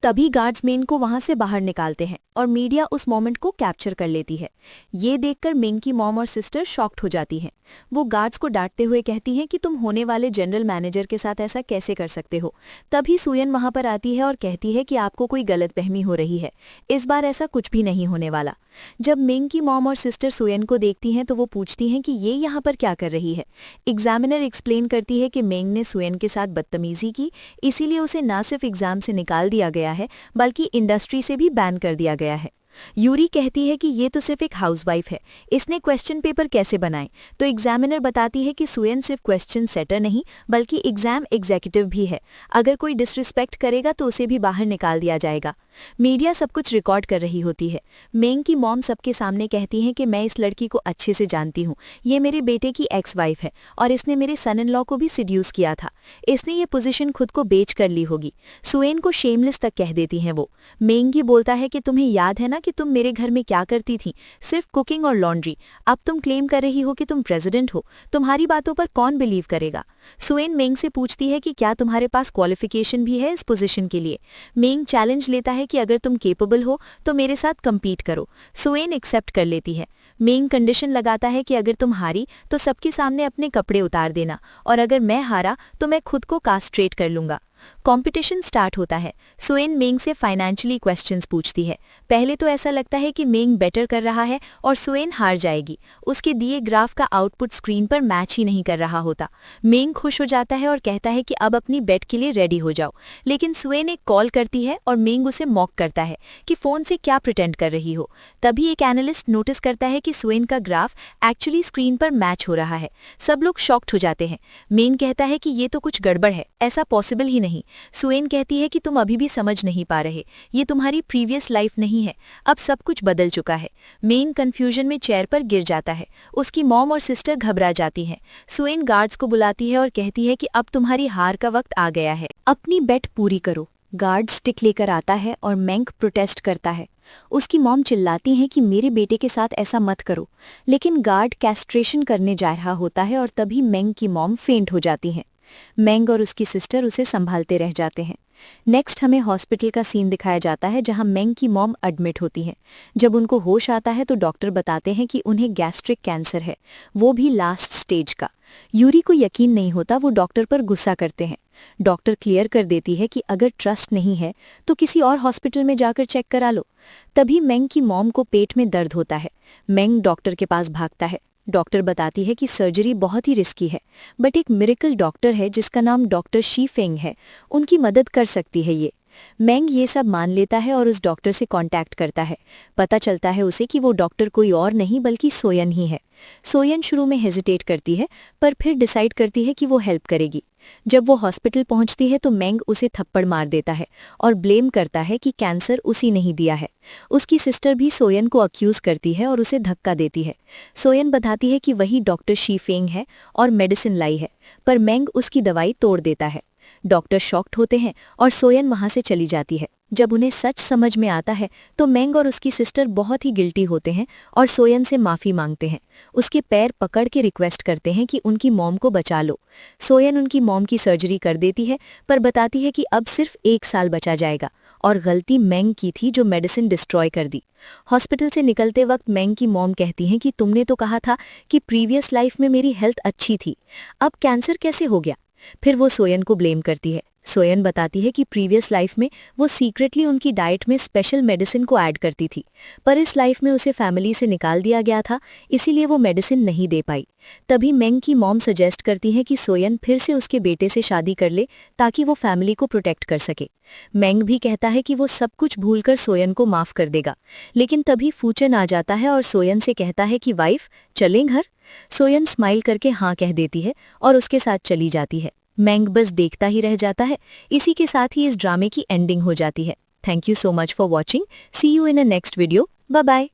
तभी गार्ड्समैन को वहां से बाहर निकालते हैं और मीडिया उस मोमेंट को कैप्चर कर लेती है। ये देखकर मिंग की मॉम और सिस्टर शॉक्ड हो जाती हैं। वो गार्ड्स को डांटते हुए कहती हैं कि तुम होने वाले जनरल मैनेजर के साथ ऐसा कैसे कर सकते हो। तभी सुयन वहां पर आती है और कहती है कि आपको कोई गलतफहमी हो रही है, इस बार ऐसा कुछ भी नहीं होने वाला। जब मिंग की मॉम और सिस्टर सुयन को देखती हैं तो वो पूछती हैं कि ये यहाँ पर क्या कर रही है। एग्जामिनर एक्सप्लेन करती है कि मिंग ने सुयन के साथ बदतमीजी की, इसीलिए उसे न सिर्फ एग्जाम से निकाल दिया गया है बल्कि इंडस्ट्री से भी बैन कर दिया गया है। यूरी कहती है कि ये तो सिर्फ एक हाउसवाइफ है, इसने क्वेश्चन पेपर कैसे बनाए। तो एग्जामिनर बताती है कि सुयन सिर्फ क्वेश्चन सेटर नहीं बल्कि एग्जाम एग्जीक्यूटिव भी है। अगर कोई डिसरिस्पेक्ट करेगा तो उसे भी बाहर निकाल दिया जाएगा। मीडिया सब कुछ रिकॉर्ड कर रही होती है। मेंग की मॉम सबके सामने कहती हैं कि मैं इस लड़की को अच्छे से जानती हूँ, ये मेरे बेटे की एक्स वाइफ है और इसने मेरे सन इन लॉ को भी सिड्यूस किया था। इसने ये पोजीशन खुद को बेच कर ली होगी। सुयन को शेमलेस तक कह देती हैं वो। मेंगी बोलता है कि तुम्हें याद है ना कि तुम मेरे घर में क्या करती थी, सिर्फ कुकिंग और लॉन्ड्री। अब तुम क्लेम कर रही हो कि तुम प्रेसिडेंट हो, तुम्हारी बातों पर कौन बिलीव करेगा। सुयन मेंग से पूछती है कि क्या तुम्हारे पास क्वालिफिकेशन भी है इस पोजीशन के लिए। मेंग चैलेंज लेता है कि अगर तुम केपेबल हो तो मेरे साथ कम्पीट करो। सुयन एक्सेप्ट कर लेती है। मेंग कंडीशन लगाता है कि अगर तुम हारी तो सबके सामने अपने कपड़े उतार देना और अगर मैं हारा तो मैं खुद को कास्ट्रेट कर लूंगा। कंपटीशन स्टार्ट होता है। सुएन मेंग से फाइनेंशियली क्वेश्चंस पूछती है। पहले तो ऐसा लगता है कि मेंग बेटर कर रहा है और सुएन हार जाएगी। उसके दिए ग्राफ का आउटपुट स्क्रीन पर मैच ही नहीं कर रहा होता। मेंग खुश हो जाता है और कहता है कि अब अपनी बेट के लिए रेडी हो जाओ, लेकिन सुएन एक कॉल करती है और मेंग उसे मॉक करता है कि फोन से क्या प्रिटेंड कर रही हो। तभी एक एनालिस्ट नोटिस करता है कि सुएन का ग्राफ एक्चुअली स्क्रीन पर मैच हो रहा है। सब लोग शॉक्ड हो जाते हैं। मेंग कहता है कि ये तो कुछ गड़बड़ है, ऐसा पॉसिबल ही नहीं। सुएन कहती है कि तुम अभी भी समझ नहीं पा रहे, ये तुम्हारी प्रीवियस लाइफ नहीं है, अब सब कुछ बदल चुका है। मेंग कंफ्यूजन में चेयर पर गिर जाता है। उसकी मॉम और सिस्टर घबरा जाती हैं। सुएन गार्ड्स को बुलाती है और कहती है कि अब तुम्हारी हार का वक्त आ गया है, अपनी बेट पूरी करो। गार्ड स्टिक लेकर आता है और मेंग प्रोटेस्ट करता है। उसकी मॉम चिल्लाती हैं कि मेरे बेटे के साथ ऐसा मत करो, लेकिन गार्ड कैस्ट्रेशन करने जा रहा होता है और तभी मेंग की मॉम फेंट हो जाती हैं। मेंग और उसकी सिस्टर उसे संभालते रह जाते हैं। नेक्स्ट हमें हॉस्पिटल का सीन दिखाया जाता है जहां मेंग की मॉम एडमिट होती हैं। जब उनको होश आता है तो डॉक्टर बताते हैं कि उन्हें गैस्ट्रिक कैंसर है, वो भी लास्ट स्टेज का। यूरी को यकीन नहीं होता, वो डॉक्टर पर गुस्सा करते हैं। डॉक्टर क्लियर कर देती है कि अगर ट्रस्ट नहीं है तो किसी और हॉस्पिटल में जाकर चेक करा लो। तभी मेंग की मॉम को पेट में दर्द होता है। मेंग डॉक्टर के पास भागता है। डॉक्टर बताती है कि सर्जरी बहुत ही रिस्की है, बट एक मिरेकल डॉक्टर है जिसका नाम डॉक्टर शी फेंग है, उनकी मदद कर सकती है ये। मेंग ये सब मान लेता है और उस डॉक्टर से कांटेक्ट करता है। पता चलता है उसे कि वो डॉक्टर कोई और नहीं बल्कि सोयन ही है। सोयन शुरू में हेजिटेट करती है, पर फिर डिसाइड करती है कि वो हेल्प करेगी। जब वो हॉस्पिटल पहुंचती है तो मेंग उसे थप्पड़ मार देता है और ब्लेम करता है कि कैंसर उसी ने ही दिया है। उसकी सिस्टर भी सोयन को अक्यूज करती है और उसे धक्का देती है। सोयन बताती है कि वही डॉक्टर शी फेंग है और मेडिसिन लाई है, पर मेंग उसकी दवाई तोड़ देता है। डॉक्टर शॉक्ड होते हैं और सोयन वहां से चली जाती है। जब उन्हें सच समझ में आता है तो मेंग और उसकी सिस्टर बहुत ही गिल्टी होते हैं और सोयन से माफी मांगते हैं। उसके पैर पकड़ के रिक्वेस्ट करते हैं कि उनकी मॉम को बचा लो। सोयन उनकी मॉम की सर्जरी कर देती है, पर बताती है कि अब सिर्फ 1 साल बचा जाएगा और गलती मेंग की थी जो मेडिसिन डिस्ट्रॉय कर दी। हॉस्पिटल से निकलते वक्त मेंग की मॉम कहती हैं कि तुमने तो कहा था कि प्रीवियस लाइफ में मेरी हेल्थ अच्छी थी, अब कैंसर कैसे हो गया। फिर वो सोयन को ब्लेम करती है। सोयन बताती है कि प्रीवियस लाइफ में वो सीक्रेटली उनकी डाइट में स्पेशल मेडिसिन को ऐड करती थी, पर इस लाइफ में उसे फैमिली से निकाल दिया गया था, इसीलिए वो मेडिसिन नहीं दे पाई। तभी मेंग की मॉम सजेस्ट करती है कि सोयन फिर से उसके बेटे से शादी कर ले ताकि वो फैमिली को प्रोटेक्ट कर सके। मेंग भी कहता है कि वो सब कुछ भूलकर सोयन को माफ कर देगा, लेकिन तभी फूचन आ जाता है और सोयन से कहता है कि वाइफ चलें घर। सोयन स्माइल करके हाँ कह देती है और उसके साथ चली जाती है। मेंग बस देखता ही रह जाता है। इसी के साथ ही इस ड्रामे की एंडिंग हो जाती है। Thank you so much for watching. See you in a next video. Bye bye.